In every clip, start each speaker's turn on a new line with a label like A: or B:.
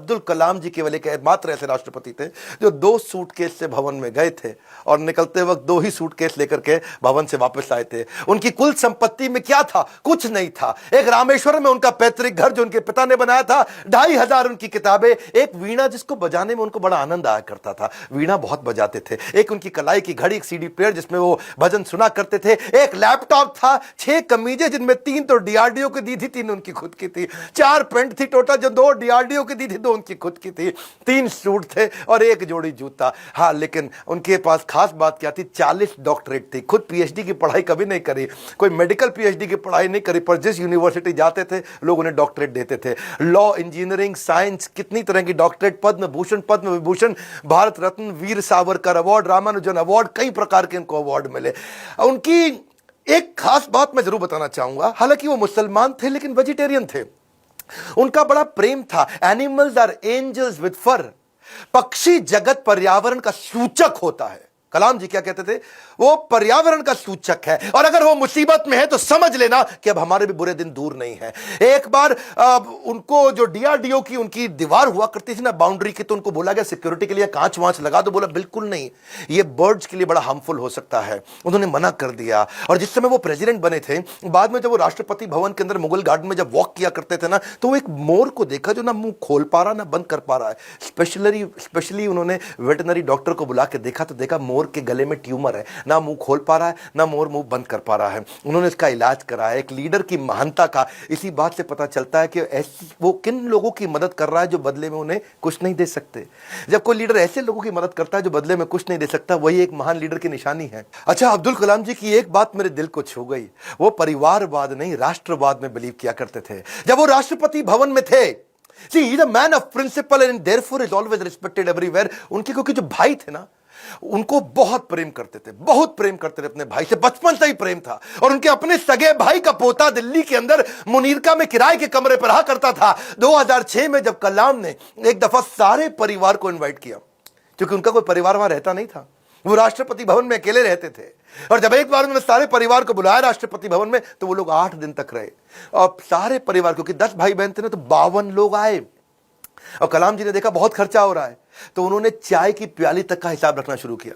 A: अब्दुल कलाम जी केवल एक मात्र ऐसे राष्ट्रपति थे जो 2 सूटकेस से भवन में गए थे और निकलते वक्त 2 ही सूटकेस लेकर के भवन से वापस आए थे। उनकी कुल संपत्ति में क्या था? कुछ नहीं था। एक रामेश्वरम में उनका पैतृक घर जो उनके पिता ने बनाया था, 2500 उनकी किताबें, एक वीणा जिसको बजाने में उनको बड़ा आनंद आया करता था, वीणा बहुत बजाते थे, एक उनकी कलाई की घड़ी, एक सीडी प्लेयर जिसमें वो भजन सुना करते थे, एक लैपटॉप था, 6 कमीजें जिनमें 3 तो डीआरडीओ की दी थी, 3 उनकी खुद की थी, 4 पेंट थी टोटल जो 2 डीआरडीओ की दी थी, 2 उनकी खुद की थी, 3 सूट थे और 1 जोड़ी जूता। हाँ, लेकिन उनके पास खास बात क्या थी? 40 डॉक्टरेट थी। खुद पीएचडी की पढ़ाई कभी नहीं करी, कोई मेडिकल पीएचडी की पढ़ाई नहीं करी, पर जिस यूनिवर्सिटी जाते थे लोग उन्हें डॉक्टरेट देते थे। लॉ, इंजीनियरिंग, साइंस, कितनी तरह की doctorate, Padma Bhushan, Padma Vibhushan, Bharat Ratna, Veer Savarkar award, Ramanujan award, कई प्रकार के इनको अवार्ड मिले। उनकी एक खास बात मैं जरूर बताना चाहूंगा, हालांकि वो मुसलमान थे लेकिन वेजिटेरियन थे। उनका बड़ा प्रेम था। एनिमल्स आर एंजल्स विद फर। पक्षी जगत पर्यावरण का सूचक होता है। कलाम जी क्या कहते थे? वो पर्यावरण का सूचक है और अगर वो मुसीबत में है तो समझ लेना कि अब हमारे भी बुरे दिन दूर नहीं है। एक बार उनको जो डीआरडीओ की उनकी दीवार हुआ करती थी ना बाउंड्री की, तो उनको बोला गया सिक्योरिटी के लिए कांच वांच लगा दो। बोला बिल्कुल नहीं, ये बर्ड्स के लिए बड़ा हार्मफुल हो सकता है। उन्होंने मना कर दिया। और जिस समय वो प्रेसिडेंट बने थे, बाद में जब वो राष्ट्रपति भवन के अंदर मुगल गार्डन में जब वॉक किया करते थे ना, तो वो एक मोर को देखा जो ना मुंह खोल पा रहा ना बंद कर पा रहा है। स्पेशली उन्होंने वेटनरी डॉक्टर को बुला के देखा तो देखा मोर के गले में ट्यूमर है, ना मुंह खोल पा रहा है ना मोर मुंह बंद कर पा रहा है। उन्होंने इसका इलाज कराया। एक लीडर की महानता का इसी बात से पता चलता है कि वो किन लोगों की मदद कर रहा है जो बदले में उन्हें कुछ नहीं दे सकते। जब कोई लीडर ऐसे लोगों की मदद करता है जो बदले में कुछ नहीं दे सकता, वही एक महान लीडर की निशानी है। अच्छा, अब्दुल कलाम जी की एक बात मेरे दिल को छू गई। वो परिवारवाद नहीं राष्ट्रवाद में बिलीव किया करते थे। जब वो राष्ट्रपति भवन में थे, See, he's a man of principle and therefore is always respected everywhere. उनके क्योंकि जो भाई थे ना, उनको बहुत प्रेम करते थे, बहुत प्रेम करते थे अपने भाई से, बचपन से ही प्रेम था। और उनके अपने सगे भाई का पोता दिल्ली के अंदर मुनीरका में किराए के कमरे पर रहा करता था। 2006 में जब कलाम ने एक दफा सारे परिवार को इनवाइट किया, क्योंकि उनका कोई परिवार वहां रहता नहीं था, वो राष्ट्रपति भवन में अकेले रहते थे। और जब एक बार उन्होंने सारे परिवार को बुलाया राष्ट्रपति भवन में, तो वो लोग 8 दिन तक रहे। और सारे परिवार, क्योंकि 10 भाई बहन थे ना, तो 52 लोग आए। और कलाम जी ने देखा बहुत खर्चा हो रहा है, तो उन्होंने चाय की प्याली तक का हिसाब रखना शुरू किया।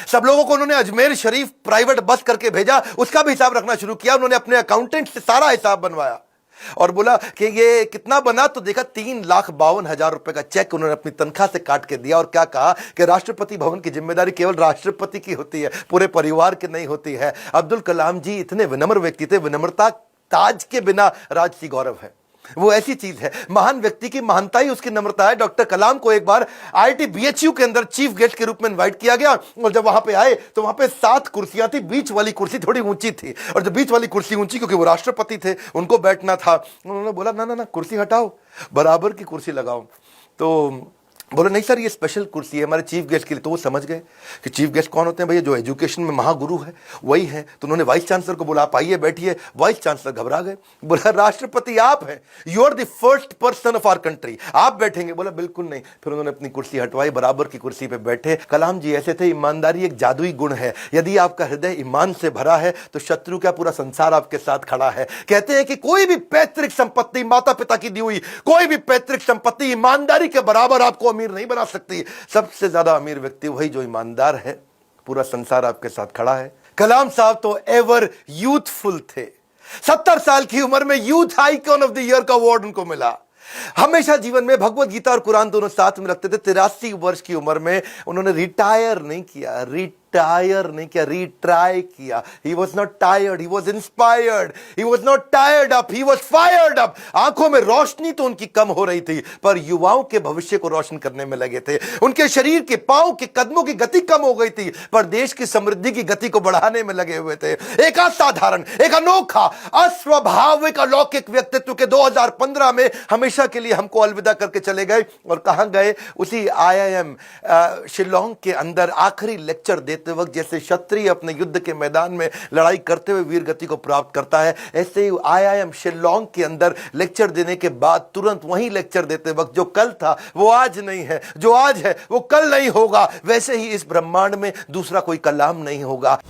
A: सब लोगों को उन्होंने अजमेर शरीफ प्राइवेट बस करके भेजा, उसका भी हिसाब रखना शुरू किया। उन्होंने अपने अकाउंटेंट से सारा हिसाब बनवाया और बोला कि ये कितना बना, तो देखा 3,52,000 रुपए का चेक उन्होंने अपनी तनख्वाह से काट के दिया। और क्या कहा कि राष्ट्रपति भवन की जिम्मेदारी केवल राष्ट्रपति की होती है, पूरे परिवार की नहीं होती है। अब्दुल कलाम जी इतने विनम्र व्यक्ति थे। विनम्रता ताज के बिना राजसी गौरव है, वो ऐसी चीज है। महान व्यक्ति की महानता ही उसकी नम्रता है। डॉक्टर कलाम को एक बार आईआईटी बीएचयू के अंदर चीफ गेस्ट के रूप में इनवाइट किया गया, और जब वहां पे आए तो वहां पे 7 कुर्सियां थी। बीच वाली कुर्सी थोड़ी ऊंची थी, और जो बीच वाली कुर्सी ऊंची क्योंकि वो राष्ट्रपति थे, उनको बैठना था। उन्होंने बोला ना ना ना, कुर्सी हटाओ, बराबर की कुर्सी लगाओ। तो बोले नहीं सर, ये स्पेशल कुर्सी है हमारे चीफ गेस्ट के लिए। तो वो समझ गए कि चीफ गेस्ट कौन होते हैं भैया, जो एजुकेशन में महागुरु है वही है। तो उन्होंने वाइस चांसलर को बोला, आप आइए बैठिए। वाइस चांसलर घबरा गए, बोला राष्ट्रपति आप हैं, you are the first person of our country, आप बैठेंगे। बोला बिल्कुल नहीं। फिर उन्होंने अपनी कुर्सी हटवाई, बराबर की कुर्सी पे बैठे। कलाम जी ऐसे थे, ईमानदारी एक जादुई गुण है। यदि आपका हृदय ईमान से भरा है तो शत्रु का पूरा संसार आपके साथ खड़ा है। कहते हैं कि कोई भी पैतृक संपत्ति, माता पिता की दी हुई कोई भी पैतृक संपत्ति ईमानदारी के बराबर आपको नहीं बना सकती। सबसे ज्यादा अमीर व्यक्ति वही जो ईमानदार है। पूरा संसार आपके साथ खड़ा है। कलाम साहब तो एवर यूथफुल थे। 70 साल की उम्र में youth icon of the year का अवार्ड उनको मिला। हमेशा जीवन में भगवत गीता और कुरान दोनों साथ में रखते थे। 83 वर्ष की उम्र में उन्होंने रिटायर नहीं किया, रिट्राई किया। He was not tired, he was inspired, he was not tired up, he was fired up। आंखों में रोशनी तो उनकी कम हो रही थी, पर युवाओं के भविष्य को रोशन करने में लगे थे। उनके शरीर के पांव के कदमों की गति कम हो गई थी, पर देश की समृद्धि की गति को बढ़ाने में लगे हुए थे। एक असाधारण, एक अनोखा, अस्वाभाविक, अलौकिक व्यक्तित्व के 2015 में हमेशा के लिए हमको अलविदा करके चले गए। और कहां गए? उसी IIM शिलोंग के अंदर आखिरी लेक्चर देते वक्त जैसे क्षत्रिय अपने युद्ध के मैदान में लड़ाई करते हुए वीर गति को प्राप्त करता है, ऐसे ही IIM शिलोंग के अंदर लेक्चर देने के बाद तुरंत वहीं लेक्चर देते वक्त जो कल था वो आज नहीं है, जो आज है वो कल नहीं होगा, वैसे ही इस ब्रह्मांड में दूसरा कोई कलाम नहीं होगा।